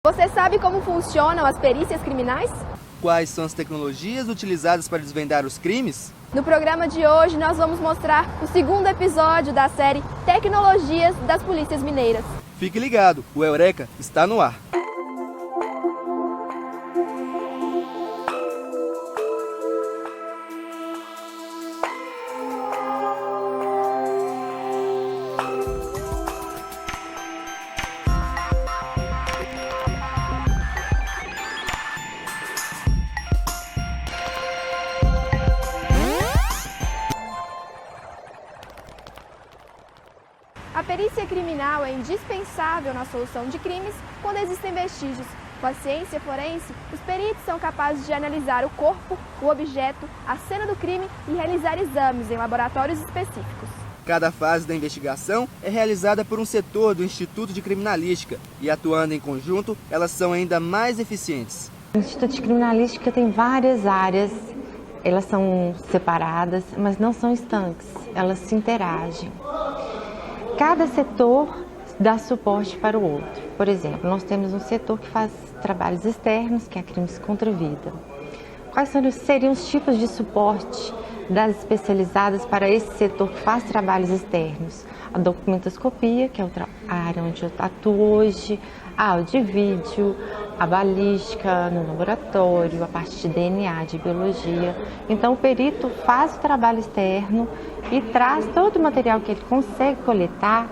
Você sabe como funcionam as perícias criminais? Quais são as tecnologias utilizadas para desvendar os crimes? No programa de hoje, nós vamos mostrar o segundo episódio da série Tecnologias das Polícias Mineiras. Fique ligado, o Eureka está no ar. A perícia criminal é indispensável na solução de crimes quando existem vestígios. Com a ciência forense, os peritos são capazes de analisar o corpo, o objeto, a cena do crime e realizar exames em laboratórios específicos. Cada fase da investigação é realizada por um setor do Instituto de Criminalística e, atuando em conjunto, elas são ainda mais eficientes. O Instituto de Criminalística tem várias áreas, elas são separadas, mas não são estanques, elas se interagem. Cada setor dá suporte para o outro. Por exemplo, nós temos um setor que faz trabalhos externos, que é crimes contra a vida. Quais seriam os tipos de suporte das especializadas para esse setor que faz trabalhos externos? A documentoscopia, que é a área onde eu atuo hoje, a áudio e vídeo, a balística no laboratório, a parte de DNA, de biologia. Então o perito faz o trabalho externo e traz todo o material que ele consegue coletar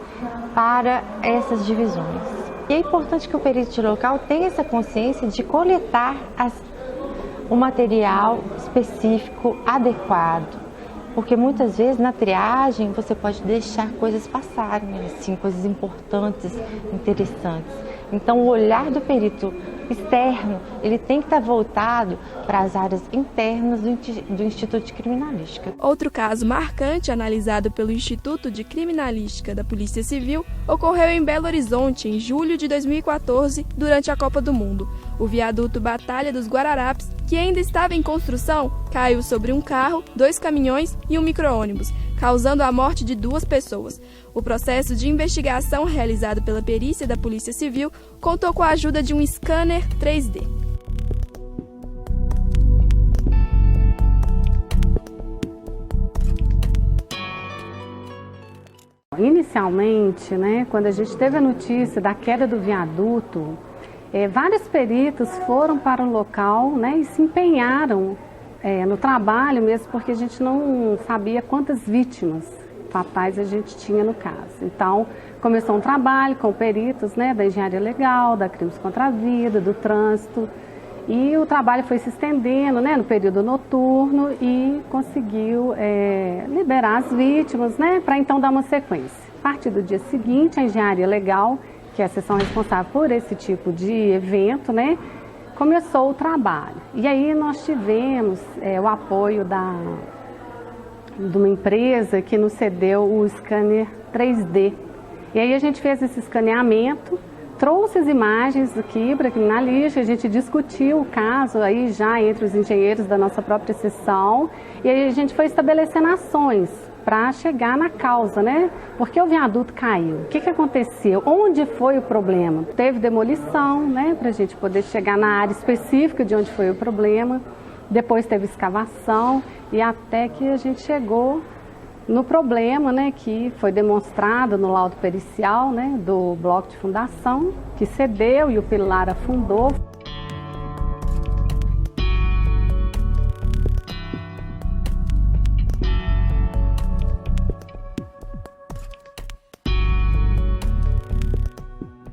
para essas divisões. E é importante que o perito local tenha essa consciência de coletar o material específico adequado, porque muitas vezes na triagem você pode deixar coisas passarem, assim, coisas importantes, interessantes. Então o olhar do perito externo, ele tem que estar voltado para as áreas internas do Instituto de Criminalística. Outro caso marcante analisado pelo Instituto de Criminalística da Polícia Civil ocorreu em Belo Horizonte em julho de 2014, durante a Copa do Mundo. O viaduto Batalha dos Guararapes, que ainda estava em construção, caiu sobre um carro, 2 caminhões e um micro-ônibus, causando a morte de 2 pessoas. O processo de investigação realizado pela perícia da Polícia Civil contou com a ajuda de um scanner 3D. Inicialmente, quando a gente teve a notícia da queda do viaduto, vários peritos foram para o local, e se empenharam no trabalho mesmo, porque a gente não sabia quantas vítimas fatais a gente tinha no caso. Então, começou um trabalho com peritos da engenharia legal, da crimes contra a vida, do trânsito, e o trabalho foi se estendendo no período noturno e conseguiu liberar as vítimas, para então dar uma sequência. A partir do dia seguinte, a engenharia legal, que é a seção responsável por esse tipo de evento, começou o trabalho. E aí nós tivemos o apoio de uma empresa que nos cedeu o scanner 3D. E aí a gente fez esse escaneamento, trouxe as imagens aqui para a criminalística, a gente discutiu o caso aí já entre os engenheiros da nossa própria seção, e aí a gente foi estabelecendo ações para chegar na causa, Porque o viaduto caiu, o que aconteceu? Onde foi o problema? Teve demolição, para a gente poder chegar na área específica de onde foi o problema. Depois teve escavação e até que a gente chegou no problema, que foi demonstrado no laudo pericial, do bloco de fundação, que cedeu e o pilar afundou.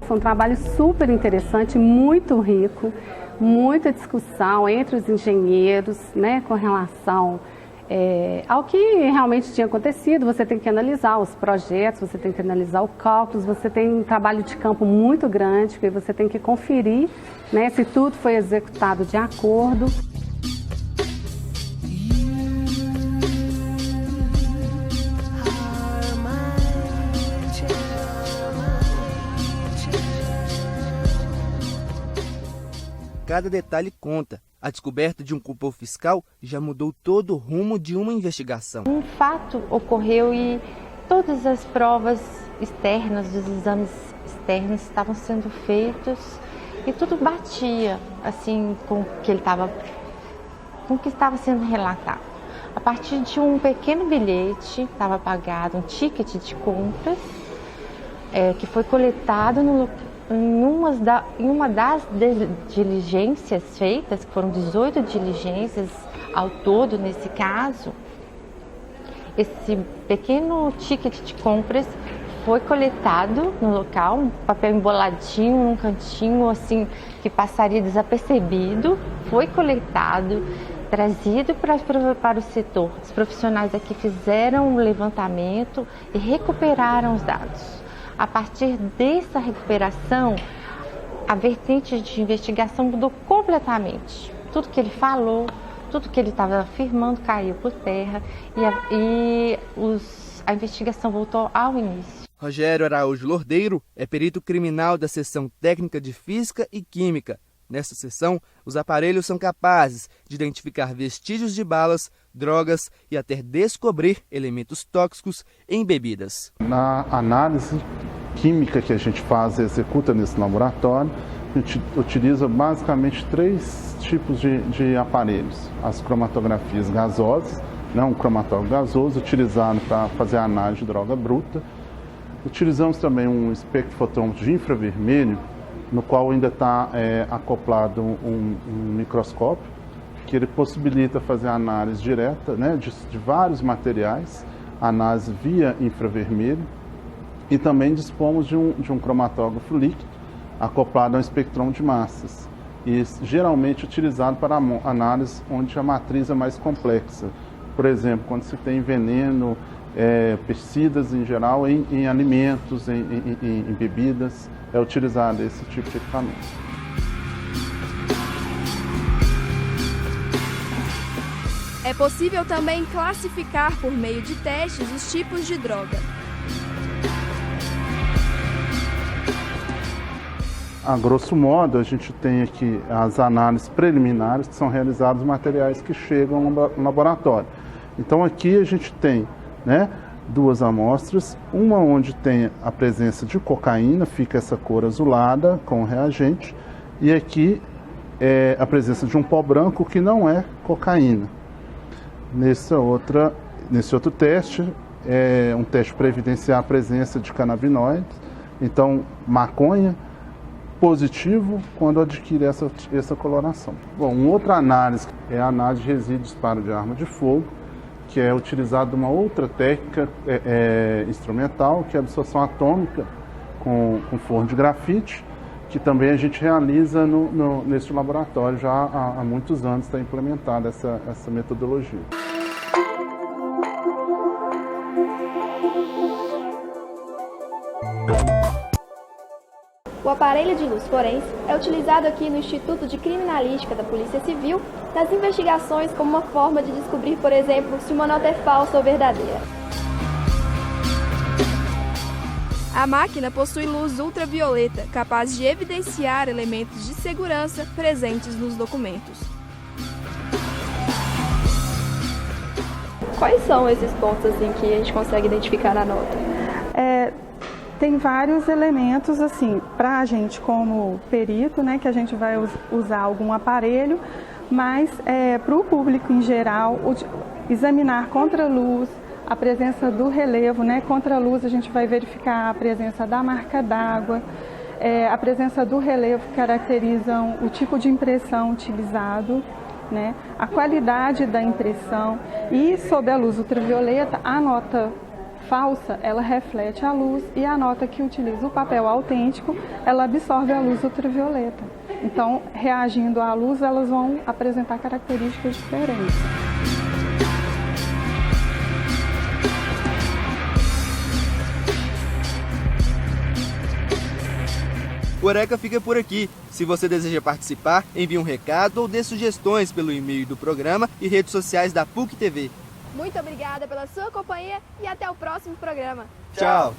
Foi um trabalho super interessante, muito rico, muita discussão entre os engenheiros, com relação ao que realmente tinha acontecido. Você tem que analisar os projetos, você tem que analisar os cálculos, você tem um trabalho de campo muito grande, porque você tem que conferir se tudo foi executado de acordo. Cada detalhe conta. A descoberta de um culpado fiscal já mudou todo o rumo de uma investigação. Um fato ocorreu e todas as provas externas, dos exames externos estavam sendo feitos e tudo batia assim com o que estava sendo relatado. A partir de um pequeno bilhete, estava pagado um ticket de compras, que foi coletado em uma das diligências feitas, que foram 18 diligências ao todo nesse caso. Esse pequeno ticket de compras foi coletado no local, um papel emboladinho, num cantinho assim que passaria desapercebido, foi coletado, trazido para o setor. Os profissionais aqui fizeram um levantamento e recuperaram os dados. A partir dessa recuperação, a vertente de investigação mudou completamente. Tudo que ele falou, tudo que ele estava afirmando caiu por terra e a investigação voltou ao início. Rogério Araújo Lordeiro é perito criminal da seção técnica de Física e Química. Nesta seção, os aparelhos são capazes de identificar vestígios de balas, drogas e até descobrir elementos tóxicos em bebidas. Na análise química que a gente faz e executa nesse laboratório, a gente utiliza basicamente 3 tipos de aparelhos. As cromatografias gasosas, um cromatógrafo gasoso utilizado para fazer a análise de droga bruta. Utilizamos também um espectrofotômetro de infravermelho, no qual ainda está acoplado um microscópio, que ele possibilita fazer a análise direta de vários materiais, análise via infravermelho, e também dispomos de um cromatógrafo líquido acoplado a um espectrômetro de massas, e geralmente utilizado para análise onde a matriz é mais complexa. Por exemplo, quando se tem veneno, pesticidas em geral, em alimentos, em bebidas, é utilizado esse tipo de equipamento. É possível também classificar por meio de testes os tipos de droga. A grosso modo, a gente tem aqui as análises preliminares que são realizadas nos materiais que chegam no laboratório. Então aqui a gente tem 2 amostras, uma onde tem a presença de cocaína, fica essa cor azulada com o reagente, e aqui a presença de um pó branco que não é cocaína. Nesse outro teste, é um teste para evidenciar a presença de canabinoides, então maconha, positivo quando adquire essa coloração. Bom, uma outra análise é a análise de resíduos de disparo de arma de fogo, que é utilizada uma outra técnica instrumental, que é a absorção atômica com forno de grafite, que também a gente realiza nesse laboratório já há muitos anos, está implementada essa metodologia. O aparelho de luz forense é utilizado aqui no Instituto de Criminalística da Polícia Civil nas investigações como uma forma de descobrir, por exemplo, se uma nota é falsa ou verdadeira. A máquina possui luz ultravioleta, capaz de evidenciar elementos de segurança presentes nos documentos. Quais são esses pontos assim, que a gente consegue identificar na nota? Tem vários elementos assim, para a gente como perito, que a gente vai usar algum aparelho, mas para o público em geral, examinar contraluz, a presença do relevo, contraluz a gente vai verificar a presença da marca d'água, a presença do relevo caracterizam o tipo de impressão utilizado, a qualidade da impressão, e sob a luz ultravioleta, a nota falsa, ela reflete a luz, e a nota que utiliza o papel autêntico, ela absorve a luz ultravioleta. Então, reagindo à luz, elas vão apresentar características diferentes. O Eureka fica por aqui. Se você deseja participar, envie um recado ou dê sugestões pelo e-mail do programa e redes sociais da PUC TV. Muito obrigada pela sua companhia e até o próximo programa. Tchau!